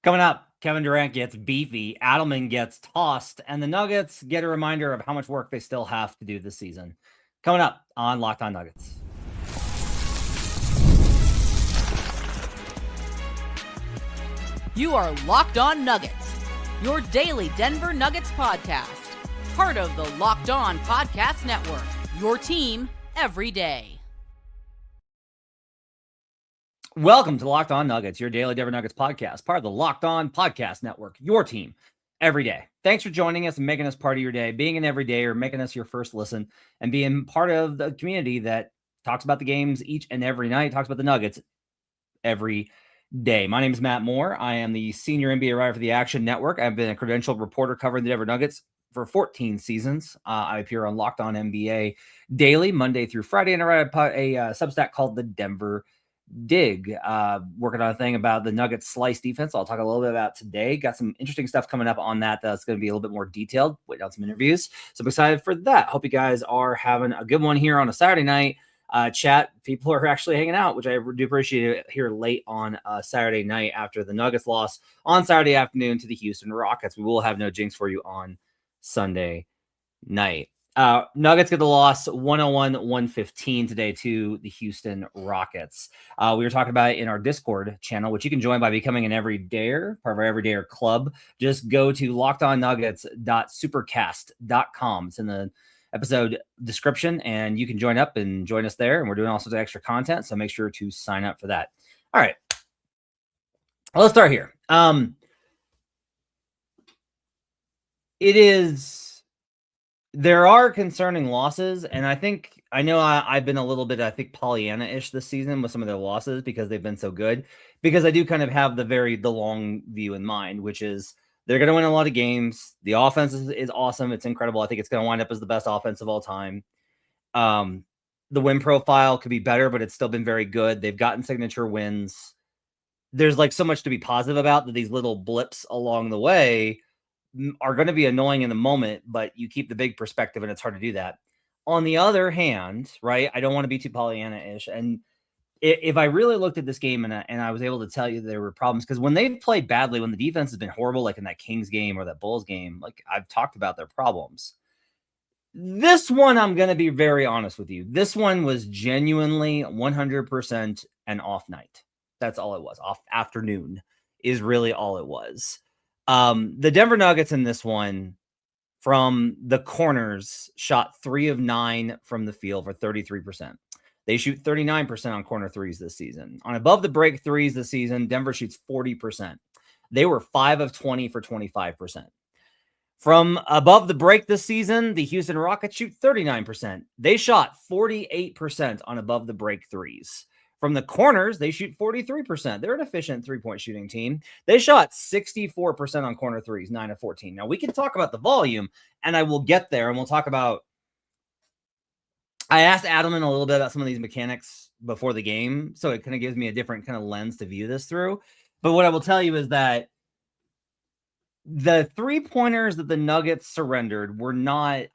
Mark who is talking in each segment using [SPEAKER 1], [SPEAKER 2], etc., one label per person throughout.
[SPEAKER 1] Coming up, Kevin Durant gets beefy, Adelman gets tossed, and the Nuggets get a reminder of how much work they still have to do this season. Coming up on Locked On Nuggets.
[SPEAKER 2] You are Locked On Nuggets, your daily Denver Nuggets podcast. Part of the Locked On Podcast Network, your team every day.
[SPEAKER 1] Welcome to Locked On Nuggets, your daily Denver Nuggets podcast, part of the Locked On Podcast Network, your team every day. Thanks for joining us and making us part of your day, being an everyday or making us your first listen, and being part of the community that talks about the games each and every night, talks about the Nuggets every day. My name is Matt Moore. I am the senior NBA writer for the Action Network. I've been a credentialed reporter covering the Denver Nuggets for 14 seasons. I appear on Locked On NBA daily, Monday through Friday, and I write a Substack called The Denver Dig, working on a thing about the Nuggets slice defense. I'll talk a little bit about today. Got some interesting stuff coming up on that's going to be a little bit more detailed. Wait on some interviews. So I'm excited for that. Hope you guys are having a good one here on a Saturday night. Chat, people are actually hanging out, which I do appreciate it here late on Saturday night after the Nuggets loss on Saturday afternoon to the Houston Rockets. We will have no jinx for you on Sunday night. Nuggets get the loss 101-115 today to the Houston Rockets. We were talking about it in our Discord channel, which you can join by becoming an everydayer, part of our everydayer club. Just go to lockedonnuggets.supercast.com. It's in the episode description, and you can join up and join us there. And we're doing all sorts of extra content, so make sure to sign up for that. All right. Well, let's start here. There are concerning losses, and I know I've been a little bit, Pollyanna-ish this season with some of their losses because they've been so good. Because I do kind of have the long view in mind, which is they're going to win a lot of games. The offense is awesome. It's incredible. I think it's going to wind up as the best offense of all time. The win profile could be better, but it's still been very good. They've gotten signature wins. There's so much to be positive about that these little blips along the way are going to be annoying in the moment, but you keep the big perspective and it's hard to do that. On the other hand, right, I don't want to be too Pollyanna-ish. And if I really looked at this game and I was able to tell you there were problems, because when they've played badly, when the defense has been horrible, like in that Kings game or that Bulls game, I've talked about their problems. This one, I'm going to be very honest with you. This one was genuinely 100% an off night. That's all it was. Off afternoon is really all it was. The Denver Nuggets in this one from the corners shot 3 of 9 from the field for 33%. They shoot 39% on corner threes this season. On above the break threes this season, Denver shoots 40%. They were 5 of 20 for 25%. From above the break this season, the Houston Rockets shoot 39%. They shot 48% on above the break threes. From the corners, they shoot 43%. They're an efficient three-point shooting team. They shot 64% on corner threes, 9 of 14. Now, we can talk about the volume, and I will get there, and we'll talk about... I asked Adelman a little bit about some of these mechanics before the game, so it kind of gives me a different kind of lens to view this through. But what I will tell you is that the three-pointers that the Nuggets surrendered were not...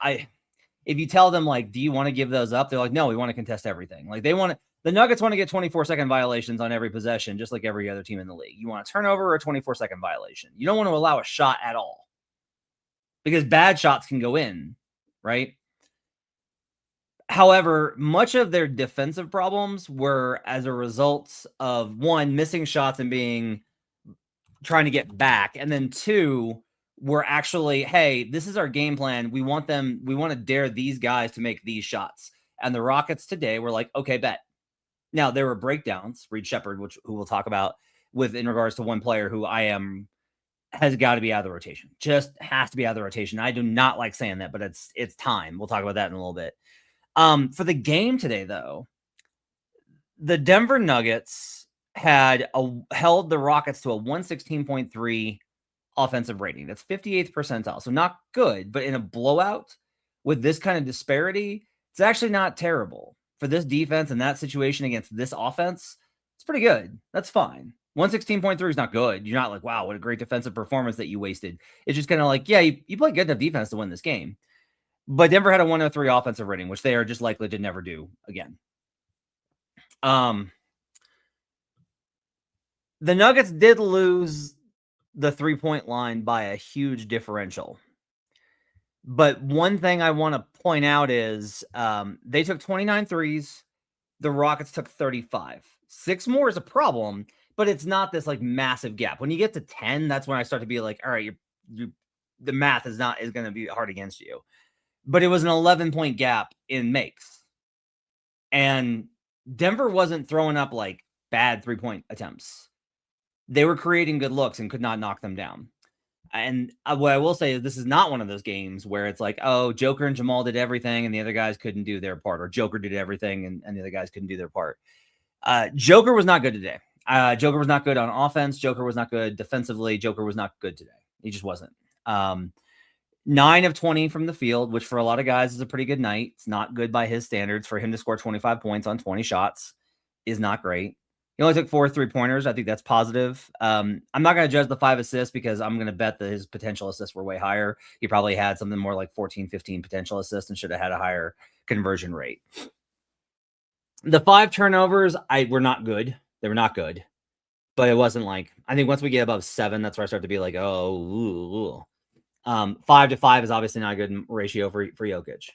[SPEAKER 1] If you tell them, do you want to give those up? They're like, no, we want to contest everything. The Nuggets want to get 24-second violations on every possession, just like every other team in the league. You want a turnover or a 24-second violation. You don't want to allow a shot at all because bad shots can go in, right? However, much of their defensive problems were as a result of, one, missing shots and trying to get back. And then two, were actually, hey, this is our game plan. We want to dare these guys to make these shots. And the Rockets today were like, okay, bet. Now, there were breakdowns, Reed Sheppard, who we'll talk about in regards to one player who has got to be out of the rotation. Just has to be out of the rotation. I do not like saying that, but it's time. We'll talk about that in a little bit. For the game today, though, the Denver Nuggets held the Rockets to a 116.3 offensive rating. That's 58th percentile. So not good, but in a blowout with this kind of disparity, it's actually not terrible. For this defense and that situation against this offense, it's pretty good. That's fine. 116.3 is not good. You're not like, wow, what a great defensive performance that you wasted. It's just kind of like, yeah, you played good enough defense to win this game. But Denver had a 103 offensive rating, which they are just likely to never do again. The Nuggets did lose the 3-point line by a huge differential. But one thing I want to point out is they took 29 threes. The Rockets took 35. 6 more is a problem, but it's not this like massive gap. When you get to 10, that's when I start to be like, all right, the math is going to be hard against you. But it was an 11-point gap in makes. And Denver wasn't throwing up like bad 3-point attempts. They were creating good looks and could not knock them down. And what I will say is this is not one of those games where it's like, oh, Joker and Jamal did everything and the other guys couldn't do their part, or Joker did everything and the other guys couldn't do their part. Joker was not good today. Joker was not good on offense. Joker was not good defensively. Joker was not good today. He just wasn't. 9 of 20 from the field, which for a lot of guys is a pretty good night. It's not good by his standards. For him to score 25 points on 20 shots is not great. He only took 4 3-pointers. I think that's positive. I'm not going to judge the 5 assists because I'm going to bet that his potential assists were way higher. He probably had something more like 14, 15 potential assists and should have had a higher conversion rate. The 5 turnovers were not good. They were not good. But it wasn't like, I think once we get above 7, that's where I start to be like, oh, 5 to 5 is obviously not a good ratio for Jokic.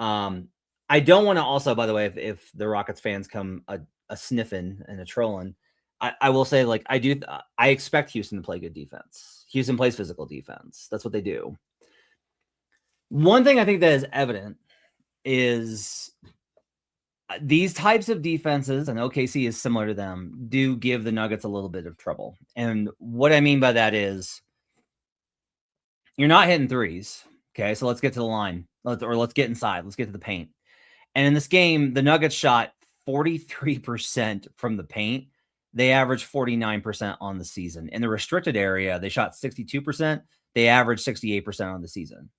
[SPEAKER 1] I don't want to also, by the way, if the Rockets fans come a sniffing and a trolling, I will say, like, I expect Houston to play good defense. Houston plays physical defense. That's what they do. One thing I think that is evident is these types of defenses, and OKC is similar to them, do give the Nuggets a little bit of trouble. And what I mean by that is you're not hitting threes. Okay, so let's get to the line. Let's get inside. Let's get to the paint. And in this game, the Nuggets shot 43% from the paint. They averaged 49% on the season. In the restricted area, they shot 62%. They averaged 68% on the season.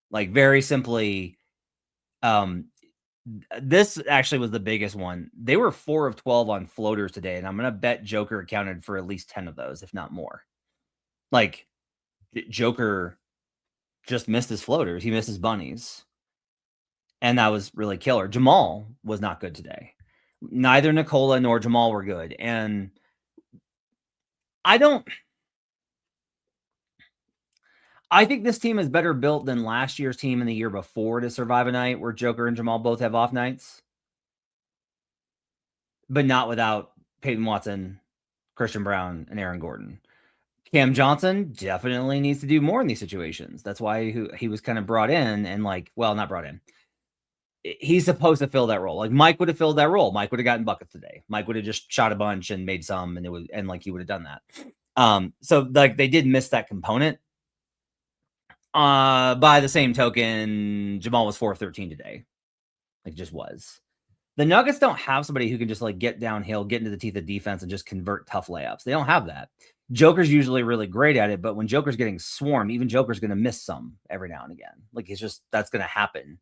[SPEAKER 1] Like, very simply, this actually was the biggest one. They were 4 of 12 on floaters today, and I'm going to bet Joker accounted for at least 10 of those, if not more. Like, Joker just missed his floaters. He missed his bunnies. And that was really killer. Jamal was not good today. Neither Nikola nor Jamal were good. And I think this team is better built than last year's team and the year before to survive a night where Joker and Jamal both have off nights. But not without Peyton Watson, Christian Brown, and Aaron Gordon. Cam Johnson definitely needs to do more in these situations. That's why he was kind of brought in and not brought in. He's supposed to fill that role. Like, Mike would have filled that role. Mike would have gotten buckets today. Mike would have just shot a bunch and made some, and he would have done that. So like, they did miss that component. By the same token, Jamal was 4 of 13 today. Like, just was. The Nuggets don't have somebody who can just like get downhill, get into the teeth of defense, and just convert tough layups. They don't have that. Joker's usually really great at it, but when Joker's getting swarmed, even Joker's going to miss some every now and again. Like, that's going to happen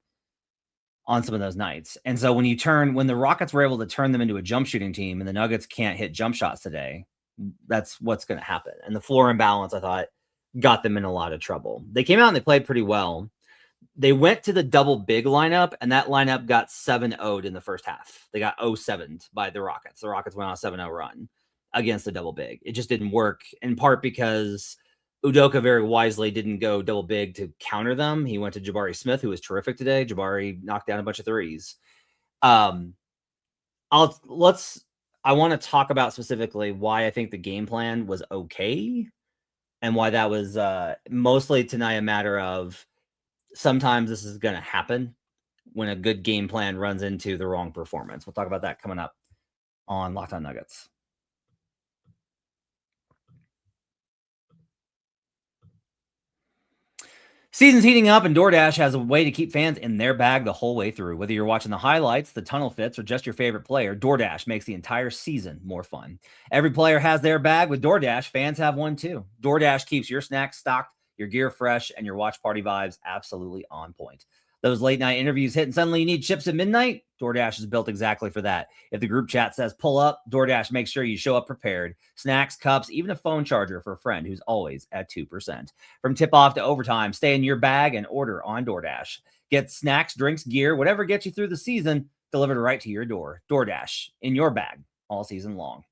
[SPEAKER 1] on some of those nights. And so when the Rockets were able to turn them into a jump shooting team and the Nuggets can't hit jump shots today, that's what's going to happen. And the floor imbalance, I thought, got them in a lot of trouble. They came out and they played pretty well. They went to the double big lineup, and that lineup got 7-0'd in the first half. They got 0-7'd by the Rockets. The Rockets went on a 7-0 run against the double big. It just didn't work, in part because Udoka very wisely didn't go double big to counter them. He went to Jabari Smith, who was terrific today. Jabari knocked down a bunch of threes. I want to talk about specifically why I think the game plan was okay and why that was mostly tonight a matter of sometimes this is going to happen when a good game plan runs into the wrong performance. We'll talk about that coming up on Locked On Nuggets. Season's heating up, and DoorDash has a way to keep fans in their bag the whole way through. Whether you're watching the highlights, the tunnel fits, or just your favorite player, DoorDash makes the entire season more fun. Every player has their bag. With DoorDash, fans have one too. DoorDash keeps your snacks stocked, your gear fresh, and your watch party vibes absolutely on point. Those late night interviews hit and suddenly you need chips at midnight? DoorDash is built exactly for that. If the group chat says pull up, DoorDash makes sure you show up prepared. Snacks, cups, even a phone charger for a friend who's always at 2%. From tip-off to overtime, stay in your bag and order on DoorDash. Get snacks, drinks, gear, whatever gets you through the season, delivered right to your door. DoorDash, in your bag all season long.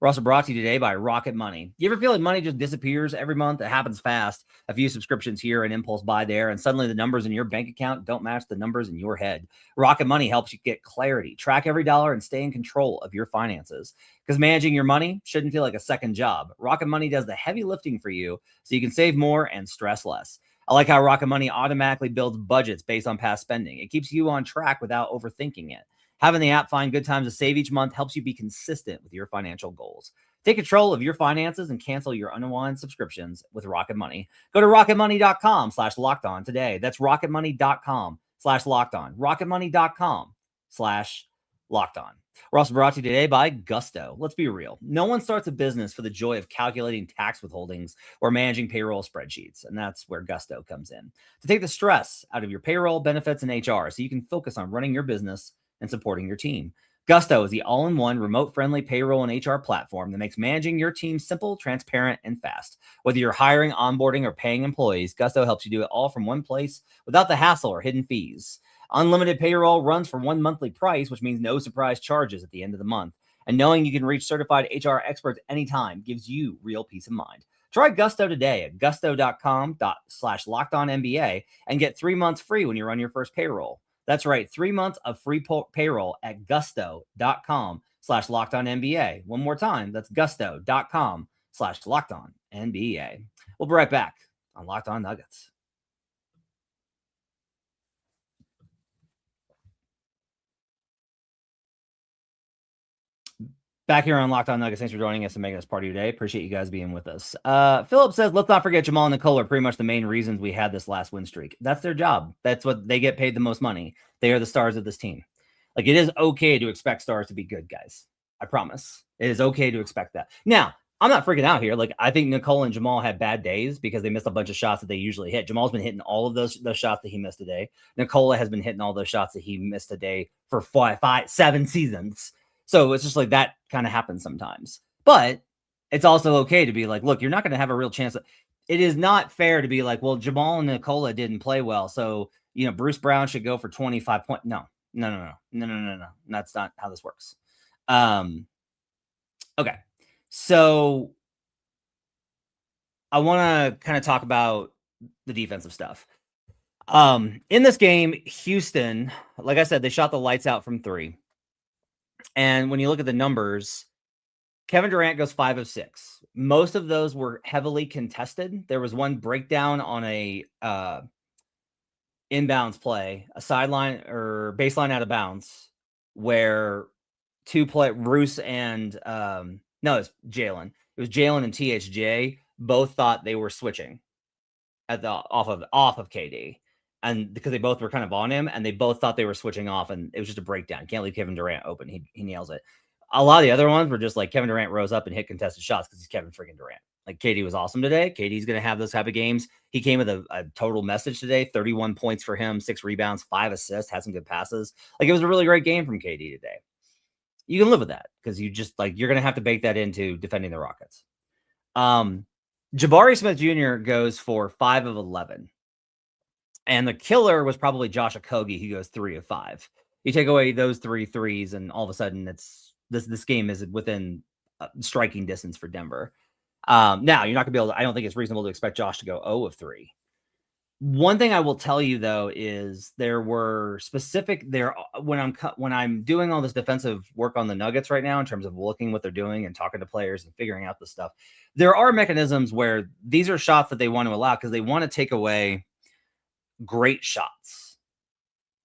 [SPEAKER 1] We're also brought to you today by Rocket Money. You ever feel like money just disappears every month? It happens fast. A few subscriptions here, an impulse buy there, and suddenly the numbers in your bank account don't match the numbers in your head. Rocket Money helps you get clarity, track every dollar, and stay in control of your finances. Because managing your money shouldn't feel like a second job. Rocket Money does the heavy lifting for you so you can save more and stress less. I like how Rocket Money automatically builds budgets based on past spending. It keeps you on track without overthinking it. Having the app find good times to save each month helps you be consistent with your financial goals. Take control of your finances and cancel your unwanted subscriptions with Rocket Money. Go to rocketmoney.com/lockedon today. That's rocketmoney.com/lockedon. rocketmoney.com/lockedon. We're also brought to you today by Gusto. Let's be real. No one starts a business for the joy of calculating tax withholdings or managing payroll spreadsheets, and that's where Gusto comes in. To take the stress out of your payroll, benefits, and HR so you can focus on running your business and supporting your team. Gusto is the all-in-one remote-friendly payroll and HR platform that makes managing your team simple, transparent, and fast. Whether you're hiring, onboarding, or paying employees, Gusto helps you do it all from one place without the hassle or hidden fees. Unlimited payroll runs for one monthly price, which means no surprise charges at the end of the month. And knowing you can reach certified HR experts anytime gives you real peace of mind. Try Gusto today at gusto.com/lockedonnba and get 3 months free when you run your first payroll. That's right, 3 months of free payroll at gusto.com/lockedonnba. One more time, that's gusto.com/lockedonnba. We'll be right back on Locked On Nuggets. Back here on Locked On Nuggets. Thanks for joining us and making us part of your day. Appreciate you guys being with us. Philip says, let's not forget Jamal and Nikola are pretty much the main reasons we had this last win streak. That's their job. That's what they get paid the most money. They are the stars of this team. Like, it is okay to expect stars to be good, guys. I promise. It is okay to expect that. Now, I'm not freaking out here. Like, I think Nikola and Jamal had bad days because they missed a bunch of shots that they usually hit. Jamal's been hitting all of those shots that he missed today. Nikola has been hitting all those shots that he missed today for 7 seasons. So it's just like that kind of happens sometimes. But it's also okay to be like, look, you're not going to have a real chance. It is not fair to be like, well, Jamal and Nikola didn't play well, so, Bruce Brown should go for 25 points. No. That's not how this works. Okay. So I want to kind of talk about the defensive stuff. In this game, Houston, like I said, they shot the lights out from 3. And when you look at the numbers, Kevin Durant goes 5 of 6. Most of those were heavily contested. There was one breakdown on a inbounds play, a sideline or baseline out of bounds, where Bruce and it's Jalen. It was Jalen and THJ both thought they were switching at the off of KD. And because they both were kind of on him, and they both thought they were switching off, and it was just a breakdown. Can't leave Kevin Durant open. He nails it. A lot of the other ones were just like Kevin Durant rose up and hit contested shots because he's Kevin freaking Durant. Like, KD was awesome today. KD's going to have those type of games. He came with a total message today, 31 points for him, 6 rebounds, 5 assists, had some good passes. Like, it was a really great game from KD today. You can live with that because you're going to have to bake that into defending the Rockets. Jabari Smith Jr. goes for 5 of 11. And the killer was probably Josh Okogie, who goes 3 of 5. You take away those 3 threes, and all of a sudden, it's this game is within striking distance for Denver. Now, you're not going to be able to. I don't think it's reasonable to expect Josh to go 0 of 3. One thing I will tell you though is there were specific there when I'm doing all this defensive work on the Nuggets right now in terms of looking what they're doing and talking to players and figuring out the stuff. There are mechanisms where these are shots that they want to allow because they want to take away great shots.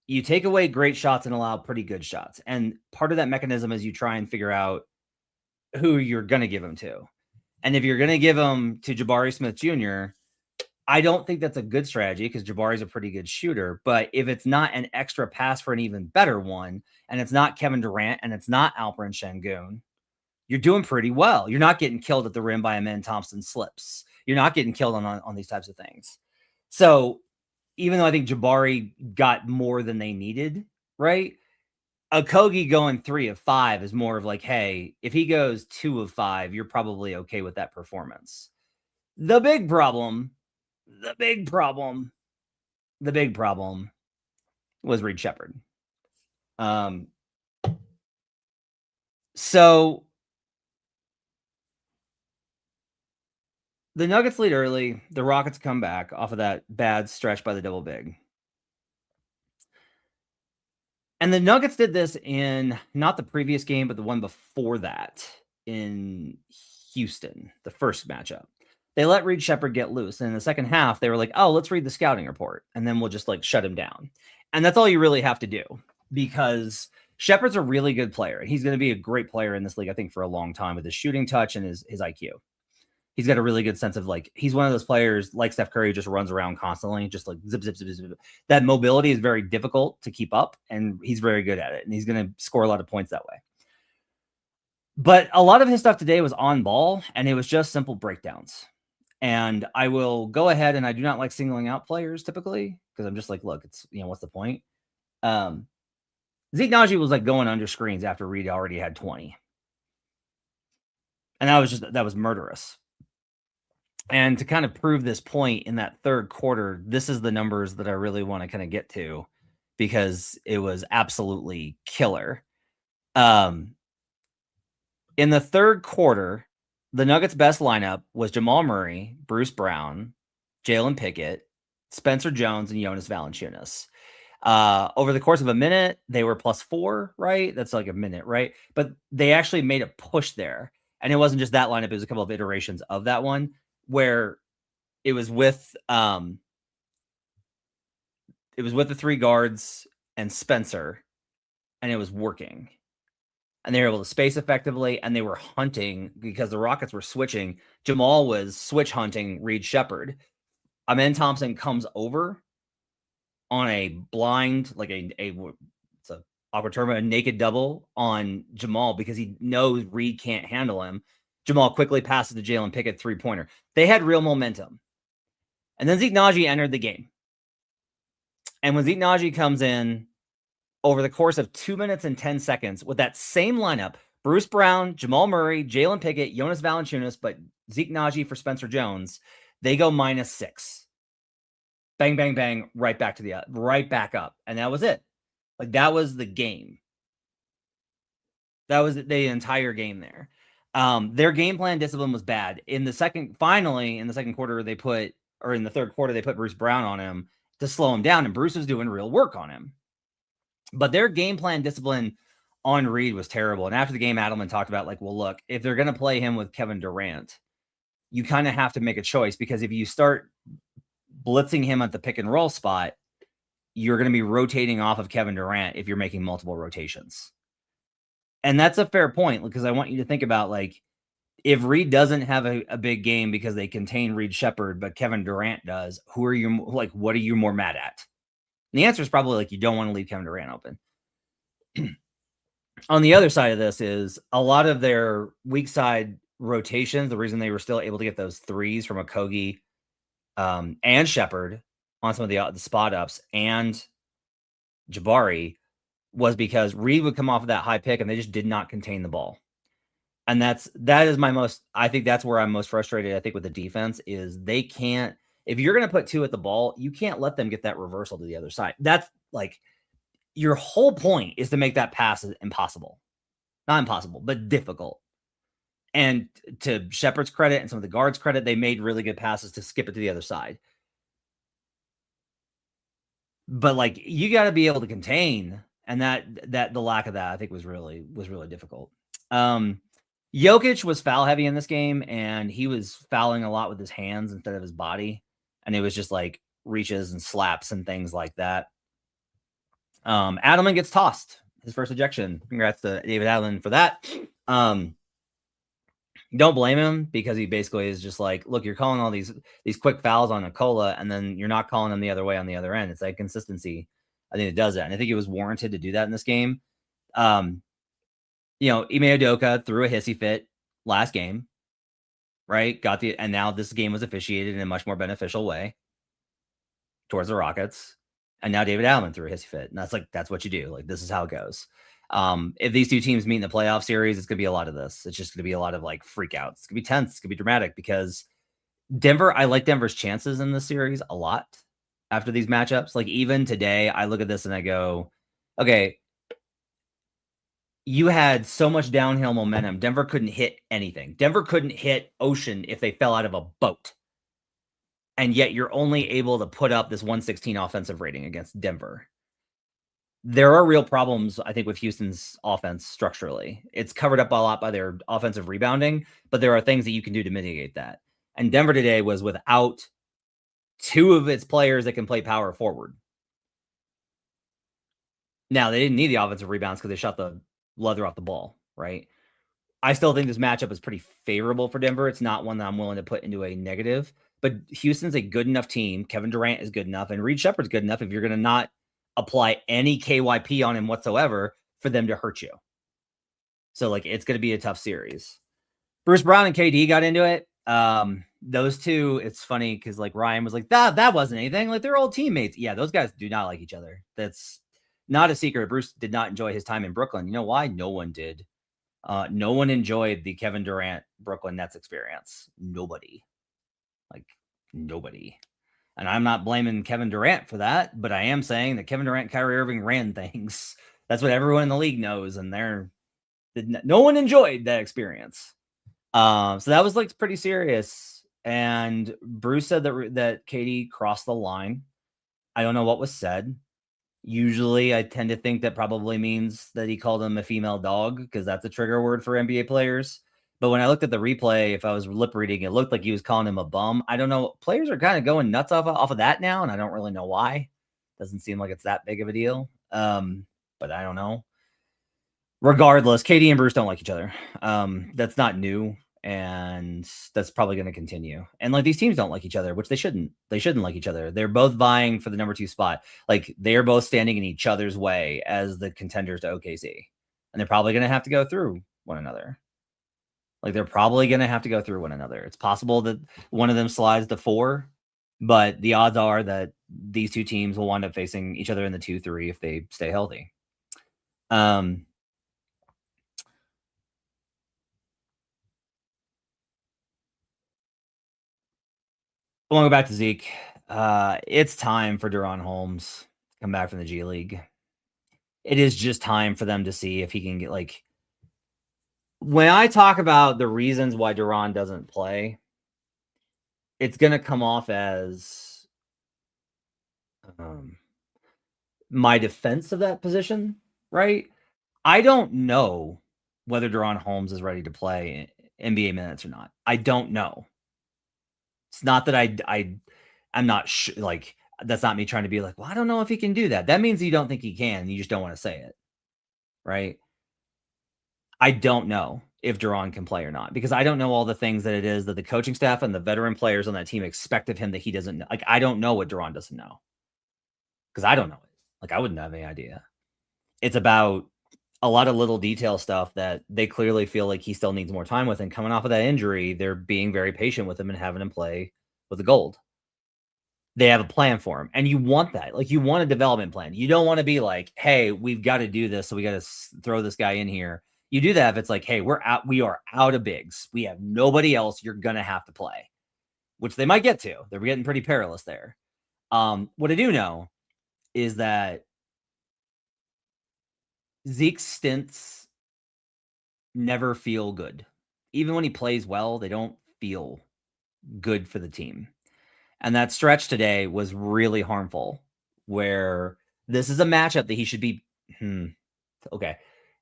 [SPEAKER 1] You take away great shots and allow pretty good shots. And part of that mechanism is you try and figure out who you're going to give them to. And if you're going to give them to Jabari Smith Jr., I don't think that's a good strategy because Jabari's a pretty good shooter. But if it's not an extra pass for an even better one, and it's not Kevin Durant and it's not Alperen Sengun, you're doing pretty well. You're not getting killed at the rim by Amen Thompson slips. You're not getting killed on these types of things. So even though I think Jabari got more than they needed, right? Okogie going 3 of 5 is more of like, hey, if he goes 2 of 5, you're probably okay with that performance. The big problem was Reed Sheppard. So The Nuggets lead early. The Rockets come back off of that bad stretch by the double big. And the Nuggets did this in not the previous game, but the one before that in Houston, the first matchup. They let Reed Sheppard get loose. And in the second half, they were like, oh, let's read the scouting report. And then we'll just like shut him down. And that's all you really have to do, because Sheppard's a really good player. He's going to be a great player in this league, I think, for a long time with his shooting touch and his IQ. He's got a really good sense of like, he's one of those players like Steph Curry who just runs around constantly, just like zip, zip, zip, zip. That mobility is very difficult to keep up, and he's very good at it. And he's going to score a lot of points that way. But a lot of his stuff today was on ball, and it was just simple breakdowns. And I will go ahead, and I do not like singling out players typically, because I'm just like, look, it's, what's the point? Zeke Nnaji was like going under screens after Reed already had 20. And that was murderous. And to kind of prove this point in that third quarter, this is the numbers that I really want to kind of get to, because it was absolutely killer. In the third quarter, the Nuggets' best lineup was Jamal Murray, Bruce Brown, Jalen Pickett, Spencer Jones, and Jonas Valanciunas. Over the course of a minute, they were +4, right? That's like a minute, right? But they actually made a push there. And it wasn't just that lineup, it was a couple of iterations of that one, where it was with the three guards and Spencer, and it was working. And they were able to space effectively, and they were hunting because the Rockets were switching. Jamal was switch hunting Reed Sheppard. Amen Thompson comes over on a blind, like it's a awkward term, a naked double on Jamal, because he knows Reed can't handle him. Jamal quickly passes to Jalen Pickett, 3-pointer. They had real momentum. And then Zeke Nnaji entered the game. And when Zeke Nnaji comes in, over the course of 2 minutes and 10 seconds, with that same lineup, Bruce Brown, Jamal Murray, Jalen Pickett, Jonas Valanciunas, but Zeke Nnaji for Spencer Jones, they go -6. Bang, bang, bang, right back up. And that was it. Like, that was the game. That was the entire game there. Their game plan discipline was bad. In the third quarter, they put Bruce Brown on him to slow him down, and Bruce was doing real work on him. But their game plan discipline on Reed was terrible. And after the game, Adelman talked about, like, well, look, if they're going to play him with Kevin Durant, you kind of have to make a choice, because if you start blitzing him at the pick and roll spot, you're going to be rotating off of Kevin Durant if you're making multiple rotations. And that's a fair point, because I want you to think about, like, if Reed doesn't have a big game because they contain Reed Sheppard, but Kevin Durant does, what are you more mad at? And the answer is probably, like, you don't want to leave Kevin Durant open. On the other side of this is a lot of their weak side rotations. The reason they were still able to get those threes from Okogie and Shepard on some of the spot ups and Jabari was because Reed would come off of that high pick and they just did not contain the ball. And I think that's where I'm most frustrated, I think, with the defense, is they can't, if you're going to put two at the ball, you can't let them get that reversal to the other side. That's like, your whole point is to make that pass impossible. Not impossible, but difficult. And to Shepard's credit and some of the guards' credit, they made really good passes to skip it to the other side. But, like, you got to be able to contain, and that the lack of that, I think, was really difficult. Jokic was foul heavy in this game, and he was fouling a lot with his hands instead of his body, and it was just like reaches and slaps and things like that. Adelman gets tossed, his first ejection. Congrats to David Adelman for that. Don't blame him, because he basically is just like, look, you're calling all these quick fouls on Nikola, and then you're not calling them the other way on the other end. It's like consistency. I think it does that, and I think it was warranted to do that in this game. Ime Udoka threw a hissy fit last game, right? And now this game was officiated in a much more beneficial way towards the Rockets. And now David Adelman threw a hissy fit. And that's what you do. Like, this is how it goes. If these two teams meet in the playoff series, it's going to be a lot of this. It's just going to be a lot of, like, freakouts. It's going to be tense. It's going to be dramatic, because I like Denver's chances in this series a lot after these matchups. Like, even today, I look at this and I go, okay, you had so much downhill momentum. Denver couldn't hit anything. Denver couldn't hit Ocean if they fell out of a boat. And yet you're only able to put up this 116 offensive rating against Denver. There are real problems, I think, with Houston's offense structurally. It's covered up a lot by their offensive rebounding, but there are things that you can do to mitigate that. And Denver today was without two of its players that can play power forward. Now, they didn't need the offensive rebounds because they shot the leather off the ball, right? I still think this matchup is pretty favorable for Denver. It's not one that I'm willing to put into a negative, but Houston's a good enough team. Kevin Durant is good enough, and Reed Sheppard's good enough if you're going to not apply any KYP on him whatsoever for them to hurt you. So, like, it's going to be a tough series. Bruce Brown and KD got into it. Those two, it's funny because, like, Ryan was like, that wasn't anything. Like, they're old teammates. Yeah, those guys do not like each other. That's not a secret. Bruce did not enjoy his time in Brooklyn. You know why? No one did. No one enjoyed the Kevin Durant Brooklyn Nets experience. Nobody. Like, nobody. And I'm not blaming Kevin Durant for that, but I am saying that Kevin Durant, Kyrie Irving ran things. That's what everyone in the league knows, and no one enjoyed that experience. So that was like pretty serious. And Bruce said that KD crossed the line. I don't know what was said. Usually, I tend to think that probably means that he called him a female dog because that's a trigger word for NBA players. But when I looked at the replay, if I was lip reading, it looked like he was calling him a bum. I don't know. Players are kind of going nuts off of that now, and I don't really know why. Doesn't seem like it's that big of a deal. But I don't know. Regardless, KD and Bruce don't like each other. That's not new, and that's probably going to continue. And like these teams don't like each other, which they shouldn't. They shouldn't like each other. They're both vying for the number 2 spot. Like they are both standing in each other's way as the contenders to OKC, and they're probably going to have to go through one another. Like they're probably going to have to go through one another. It's possible that one of them slides to 4, but the odds are that these two teams will wind up facing each other in the 2-3 if they stay healthy. I want to go back to Zeke. It's time for Duran Holmes to come back from the G League. It is just time for them to see if he can get like. When I talk about the reasons why Duran doesn't play, it's going to come off as my defense of that position, right? I don't know whether Duran Holmes is ready to play NBA minutes or not. I don't know. It's not that I'm not like that's not me trying to be like, well, I don't know if he can do that. That means you don't think he can. You just don't want to say it, right? I don't know if Duran can play or not because I don't know all the things that it is that the coaching staff and the veteran players on that team expect of him that he doesn't know. Like I don't know what Duran doesn't know because I don't know it. Like I wouldn't have any idea. It's about a lot of little detail stuff that they clearly feel like he still needs more time with. And coming off of that injury, they're being very patient with him and having him play with the gold. They have a plan for him. And you want that. Like you want a development plan. You don't want to be like, hey, we've got to do this. So we got to throw this guy in here. You do that if it's like, hey, we are out of bigs. We have nobody else. You're going to have to play, which they might get to. They're getting pretty perilous there. What I do know is that Zeke's stints never feel good. Even when he plays well, they don't feel good for the team. And that stretch today was really harmful, where this is a matchup that he should be. Okay.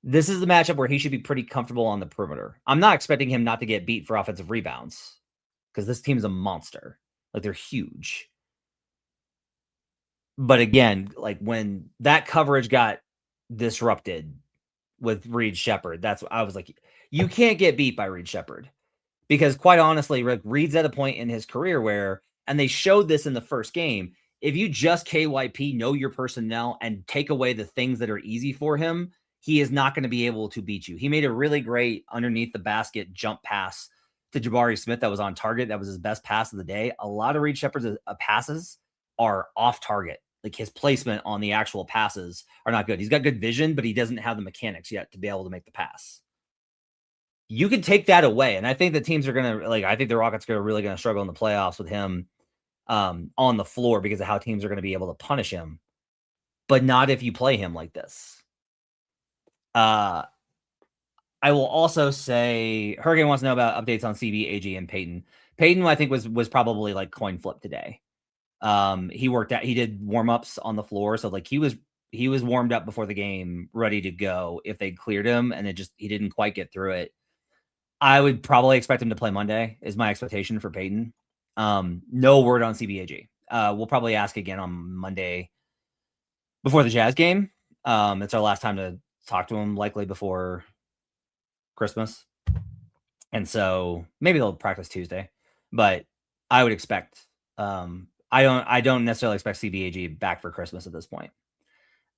[SPEAKER 1] This is the matchup where he should be pretty comfortable on the perimeter. I'm not expecting him not to get beat for offensive rebounds because this team's a monster. Like they're huge. But again, like when that coverage got disrupted with Reed Sheppard, that's what I was like, you can't get beat by Reed Sheppard because quite honestly, Reed's at a point in his career where, and they showed this in the first game, if you just KYP, know your personnel, and take away the things that are easy for him, he is not going to be able to beat you. He made a really great underneath the basket jump pass to Jabari Smith that was on target. That was his best pass of the day. A lot of Reed Sheppard's passes are off target. Like his placement on the actual passes are not good. He's got good vision, but he doesn't have the mechanics yet to be able to make the pass. You can take that away. And I think the teams are going to, like, I think the Rockets are really going to struggle in the playoffs with him on the floor because of how teams are going to be able to punish him, but not if you play him like this. I will also say Hurricane wants to know about updates on CB, AG, and Peyton. Peyton, I think, was probably like coin flip today. He worked out. He did warm ups on the floor, so like he was warmed up before the game, ready to go if they cleared him, and he didn't quite get through it. I would probably expect him to play Monday. Is my expectation for Peyton. No word on CBAG. We'll probably ask again on Monday before the Jazz game. It's our last time to talk to him, likely before Christmas. And so maybe they'll practice Tuesday, but I would expect, I don't necessarily expect CBAG back for Christmas at this point.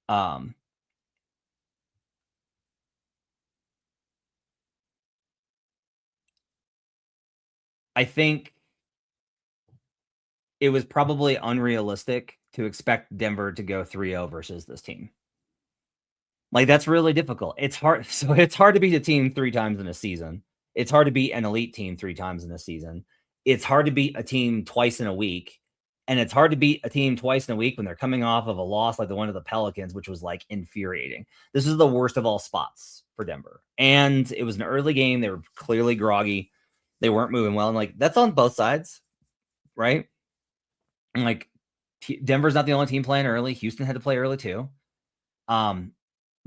[SPEAKER 1] I think it was probably unrealistic to expect Denver to go 3-0 versus this team. Like, that's really difficult. It's hard. So it's hard to beat a team 3 times in a season. It's hard to beat an elite team 3 times in a season. It's hard to beat a team twice in a week. And it's hard to beat a team twice in a week when they're coming off of a loss like the one to the Pelicans, which was like infuriating. This is the worst of all spots for Denver. And it was an early game. They were clearly groggy. They weren't moving well. And like, that's on both sides, right? And like, Denver's not the only team playing early. Houston had to play early too.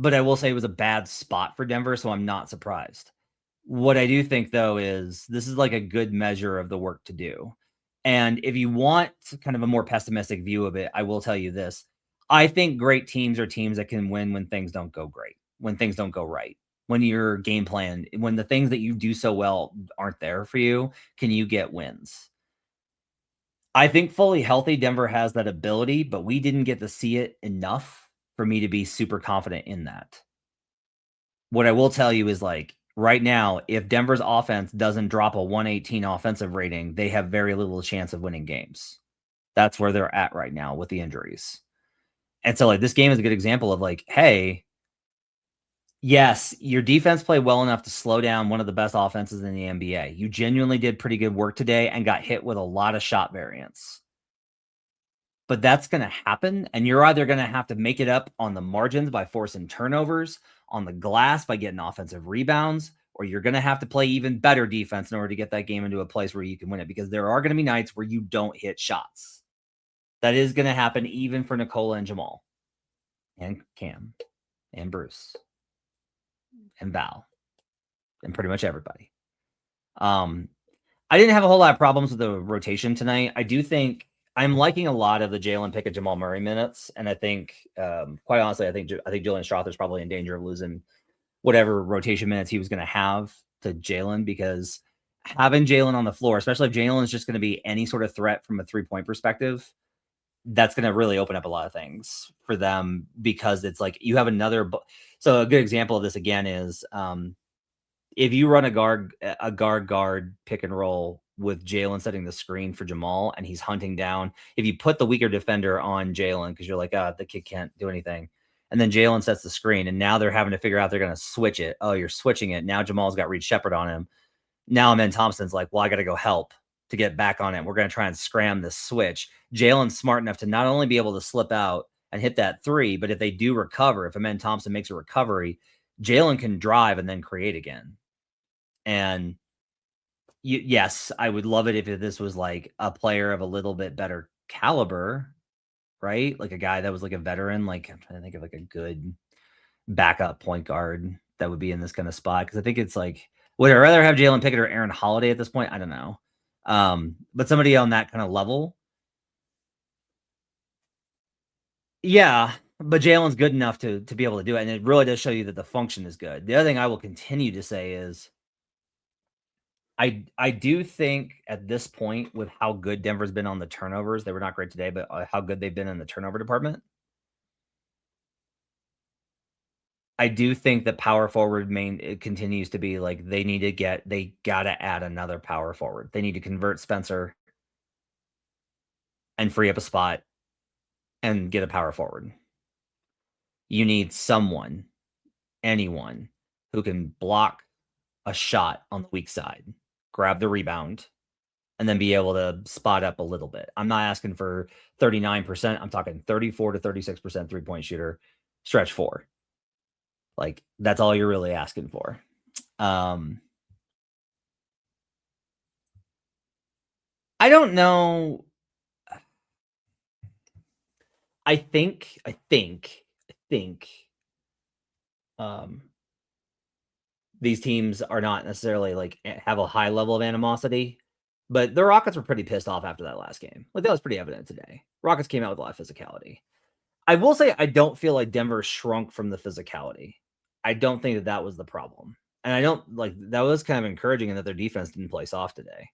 [SPEAKER 1] But I will say it was a bad spot for Denver, so I'm not surprised. What I do think, though, is this is like a good measure of the work to do. And if you want kind of a more pessimistic view of it, I will tell you this. I think great teams are teams that can win when things don't go great, when things don't go right, when your game plan, when the things that you do so well aren't there for you, can you get wins? I think fully healthy Denver has that ability, but we didn't get to see it enough for me to be super confident in that. What I will tell you is, like, right now, if Denver's offense doesn't drop a 118 offensive rating, they have very little chance of winning games. That's where they're at right now with the injuries. And so, like, this game is a good example of, like, hey, yes, your defense played well enough to slow down one of the best offenses in the NBA. You genuinely did pretty good work today and got hit with a lot of shot variance. But that's going to happen, and you're either going to have to make it up on the margins by forcing turnovers, on the glass by getting offensive rebounds, or you're going to have to play even better defense in order to get that game into a place where you can win it, because there are going to be nights where you don't hit shots. That is going to happen even for Nikola and Jamal and Cam and Bruce and Val and pretty much everybody. I didn't have a whole lot of problems with the rotation tonight. I do think I'm liking a lot of the Jalen Pickett, Jamal Murray minutes, and I think, quite honestly, I think Julian Strother's probably in danger of losing whatever rotation minutes he was going to have to Jalen, because having Jalen on the floor, especially if Jalen is just going to be any sort of threat from a 3-point perspective, that's going to really open up a lot of things for them, because it's like you have another. So a good example of this again is if you run a guard pick and roll with Jalen setting the screen for Jamal and he's hunting down, if you put the weaker defender on Jalen because you're like, the kid can't do anything, and then Jalen sets the screen, and now they're having to figure out they're going to switch it. Oh, you're switching it. Now Jamal's got Reed Sheppard on him. Now Amen Thompson's like, well, I got to go help to get back on it. We're going to try and scram this switch. Jalen's smart enough to not only be able to slip out and hit that 3, but if they do recover, if Amen Thompson makes a recovery, Jalen can drive and then create again. And yes, I would love it if this was like a player of a little bit better caliber, right? Like a guy that was like a veteran. Like, I'm trying to think of like a good backup point guard that would be in this kind of spot. Cause I think it's like, would I rather have Jalen Pickett or Aaron Holiday at this point? I don't know. But somebody on that kind of level. Yeah, but Jalen's good enough to be able to do it. And it really does show you that the function is good. The other thing I will continue to say is I do think at this point, with how good Denver's been on the turnovers, they were not great today, but how good they've been in the turnover department. I do think that power forward it continues to be like they got to add another power forward. They need to convert Spencer and free up a spot and get a power forward. You need someone, anyone who can block a shot on the weak side, grab the rebound, and then be able to spot up a little bit. I'm not asking for 39%. I'm talking 34 to 36% 3-point shooter, stretch 4. Like, that's all you're really asking for. I don't know. I think these teams are not necessarily like have a high level of animosity, but the Rockets were pretty pissed off after that last game. Like that was pretty evident today. Rockets came out with a lot of physicality. I will say I don't feel like Denver shrunk from the physicality. I don't think that was the problem. And I don't like that was kind of encouraging in that their defense didn't play soft today.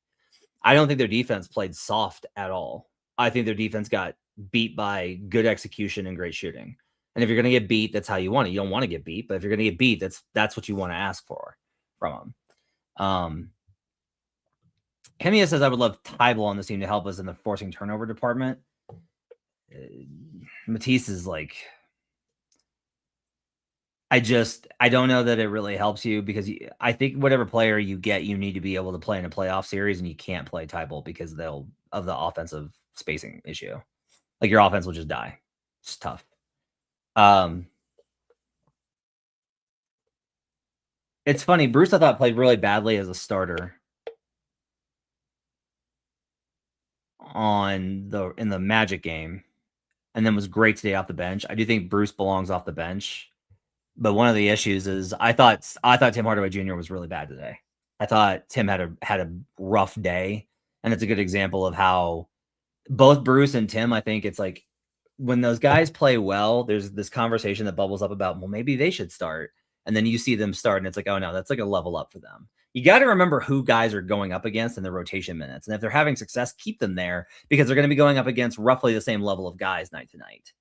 [SPEAKER 1] I don't think their defense played soft at all. I think their defense got beat by good execution and great shooting. And if you're going to get beat, that's how you want it. You don't want to get beat, but if you're going to get beat, that's what you want to ask for from them. Hemia says, I would love Tybal on this team to help us in the forcing turnover department. Matisse is like, I don't know that it really helps you because I think whatever player you get, you need to be able to play in a playoff series, and you can't play Tybal because of the offensive spacing issue. Like your offense will just die. It's tough. It's funny. Bruce, I thought, played really badly as a starter in the Magic game, and then was great today off the bench. I do think Bruce belongs off the bench, but one of the issues is I thought Tim Hardaway Jr. was really bad today. I thought Tim had a rough day, and it's a good example of how both Bruce and Tim, I think it's like when those guys play well, there's this conversation that bubbles up about, well, maybe they should start. And then you see them start and it's like, oh no, that's like a level up for them. You got to remember who guys are going up against in the rotation minutes. And if they're having success, keep them there because they're going to be going up against roughly the same level of guys night to night.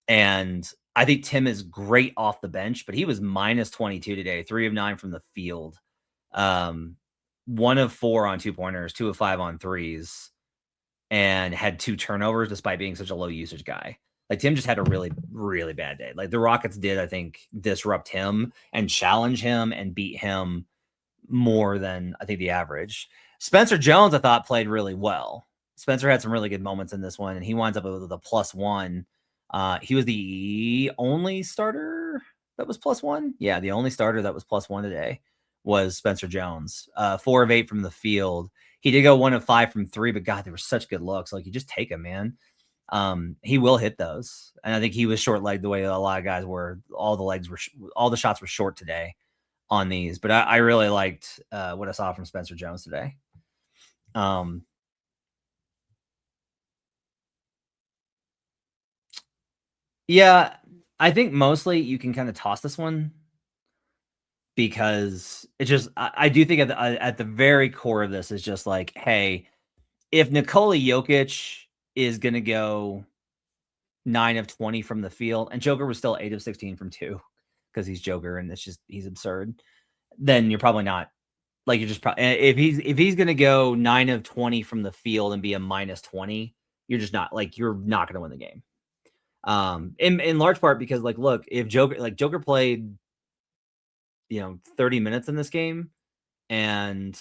[SPEAKER 1] And I think Tim is great off the bench, but he was minus 22 today, 3 of 9 from the field. 1 of 4 on 2-pointers, 2 of 5 on threes, and had 2 turnovers despite being such a low usage guy. Like Tim just had a really, really bad day. Like the Rockets did, I think, disrupt him and challenge him and beat him more than I think the average. Spencer Jones, I thought, played really well. Spencer had some really good moments in this one, and he winds up with a +1. He was the only starter that was +1. Yeah, the only starter that was +1 today was Spencer Jones. 4 of 8 from the field. He did go 1 of 5 from 3, but God, they were such good looks. Like you just take them, man. He will hit those, and I think he was short-legged the way a lot of guys were. All the shots were short today on these, but I really liked what I saw from Spencer Jones today. Yeah, I think mostly you can kind of toss this one because it's just I do think at the very core of this is just like, hey, if Nikola Jokic is going to go 9 of 20 from the field, and Joker was still 8 of 16 from 2 because he's Joker and he's absurd, then you're probably not like, you're just if he's going to go 9 of 20 from the field and be a minus 20, you're just not like, you're not going to win the game. In large part because like, look, if Joker played, 30 minutes in this game and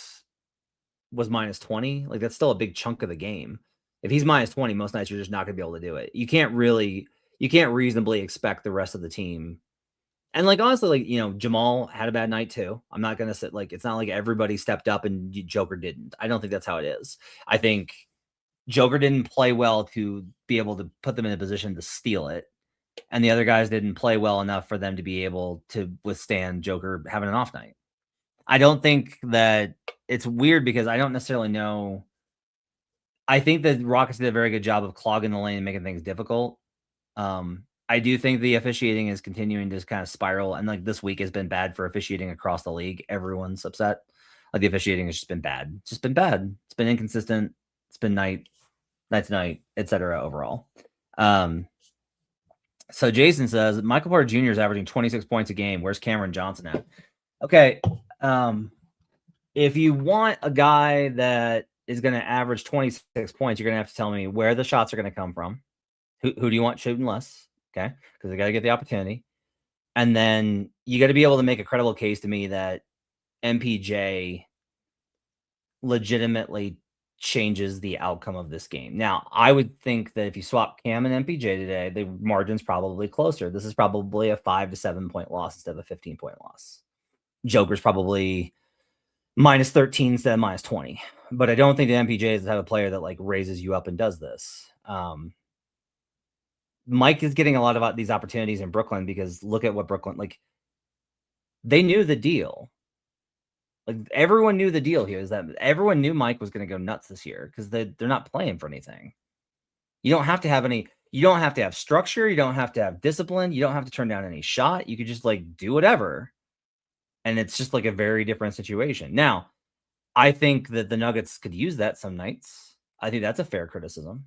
[SPEAKER 1] was minus 20, like that's still a big chunk of the game. If he's minus 20, most nights you're just not going to be able to do it. You can't reasonably expect the rest of the team. And like, honestly, like, Jamal had a bad night too. I'm not going to say like, it's not like everybody stepped up and Joker didn't. I don't think that's how it is. I think Joker didn't play well to be able to put them in a position to steal it. And the other guys didn't play well enough for them to be able to withstand Joker having an off night. I don't think that it's weird because I don't necessarily know. I think the Rockets did a very good job of clogging the lane and making things difficult. I do think the officiating is continuing to kind of spiral. And like this week has been bad for officiating across the league. Everyone's upset. Like the officiating has just been bad. It's just been bad. It's been inconsistent. It's been night to night, etc. overall. So Jason says, Michael Porter Jr. is averaging 26 points a game. Where's Cameron Johnson at? Okay. If you want a guy that is going to average 26 points, you're going to have to tell me where the shots are going to come from. Who do you want shooting less? Okay. Because they got to get the opportunity. And then you got to be able to make a credible case to me that MPJ legitimately changes the outcome of this game. Now, I would think that if you swap Cam and MPJ today, the margin's probably closer. This is probably a 5 to 7 point loss instead of a 15-point loss. Joker's probably minus 13 instead of minus 20. But I don't think the MPJ is the type of player that like raises you up and does this. Mike is getting a lot of these opportunities in Brooklyn because look at what Brooklyn, like, they knew the deal. Like, everyone knew the deal here is that everyone knew Mike was going to go nuts this year because they're not playing for anything. You don't have to have structure. You don't have to have discipline. You don't have to turn down any shot. You could just like do whatever. And it's just like a very different situation. Now, I think that the Nuggets could use that some nights. I think that's a fair criticism.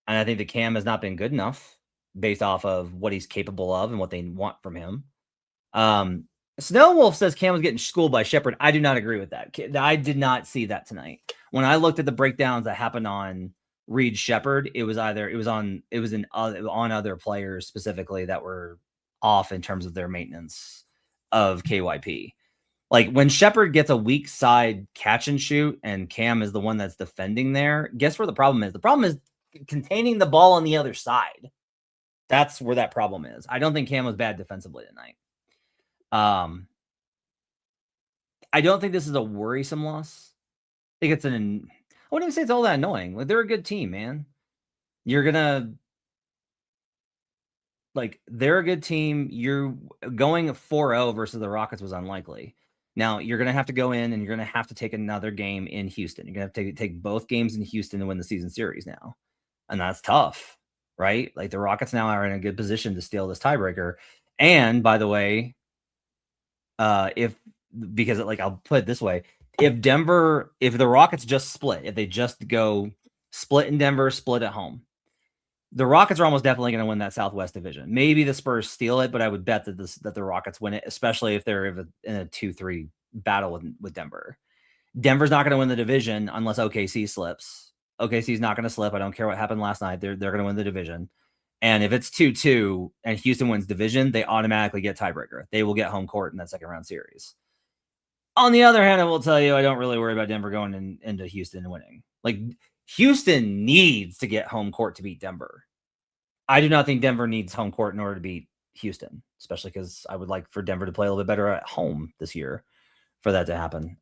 [SPEAKER 1] And I think the Cam has not been good enough based off of what he's capable of and what they want from him. Snow Wolf says Cam was getting schooled by Shepard. I do not agree with that. I did not see that tonight. When I looked at the breakdowns that happened on Reed Sheppard, it was on other players specifically that were off in terms of their maintenance of KYP. Like, when Shepard gets a weak side catch and shoot and Cam is the one that's defending there, guess where the problem is? The problem is containing the ball on the other side. That's where that problem is. I don't think Cam was bad defensively tonight. I don't think this is a worrisome loss. I think I wouldn't even say it's all that annoying. Like, they're a good team, man. They're a good team. You're going 4-0 versus the Rockets was unlikely. Now, you're going to have to go in and you're going to have to take another game in Houston. You're going to have to take both games in Houston to win the season series now. And that's tough, right? Like, the Rockets now are in a good position to steal this tiebreaker. And by the way, I'll put it this way, if the Rockets just split, if they just go split in Denver, split at home, the Rockets are almost definitely going to win that Southwest division. Maybe the Spurs steal it, but I would bet that the Rockets win it, especially if they're in a 2-3 battle with Denver. Denver's not going to win the division unless OKC slips. OKC's not going to slip. I don't care what happened last night. They're going to win the division. And if it's 2-2 and Houston wins division, they automatically get tiebreaker. They will get home court in that second round series. On the other hand, I will tell you, I don't really worry about Denver going into Houston and winning. Like, Houston needs to get home court to beat Denver. I do not think Denver needs home court in order to beat Houston, especially because I would like for Denver to play a little bit better at home this year for that to happen.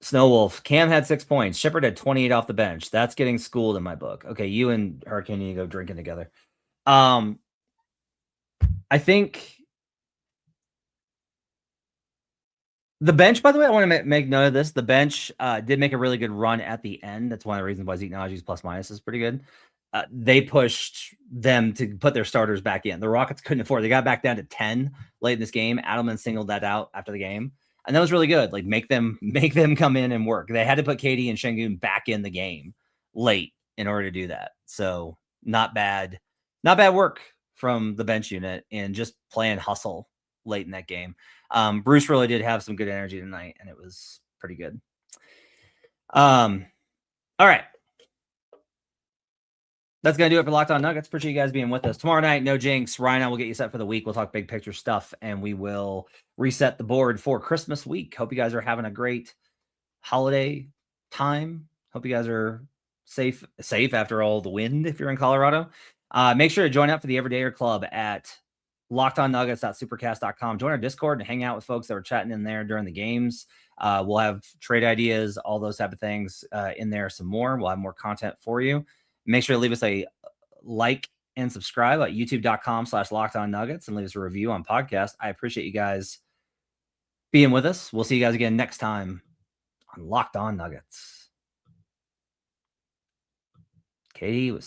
[SPEAKER 1] Snowwolf, Cam had 6 points. Shepard had 28 off the bench. That's getting schooled in my book. Okay, you and Hurricane need to go drinking together. I think the bench, by the way, I want to make note of this. The bench did make a really good run at the end. That's one of the reasons why Zeke Nnaji's plus minus is pretty good. They pushed them to put their starters back in. The Rockets couldn't afford it. They got back down to 10 late in this game. Adelman singled that out after the game. And that was really good. Like, make them come in and work. They had to put Katie and Şengün back in the game late in order to do that. So not bad work from the bench unit and just playing hustle late in that game. Bruce really did have some good energy tonight, and it was pretty good. All right. That's going to do it for Locked On Nuggets. Appreciate you guys being with us. Tomorrow night, no jinx. Ryan and I will get you set for the week. We'll talk big picture stuff, and we will reset the board for Christmas week. Hope you guys are having a great holiday time. Hope you guys are safe after all the wind if you're in Colorado. Make sure to join up for the Everydayer Club at lockedonnuggets.supercast.com. Join our Discord and hang out with folks that were chatting in there during the games. We'll have trade ideas, all those type of things in there some more. We'll have more content for you. Make sure to leave us a like and subscribe at youtube.com/lockedonnuggets and leave us a review on podcast. I appreciate you guys being with us. We'll see you guys again next time on Locked On Nuggets. Katie was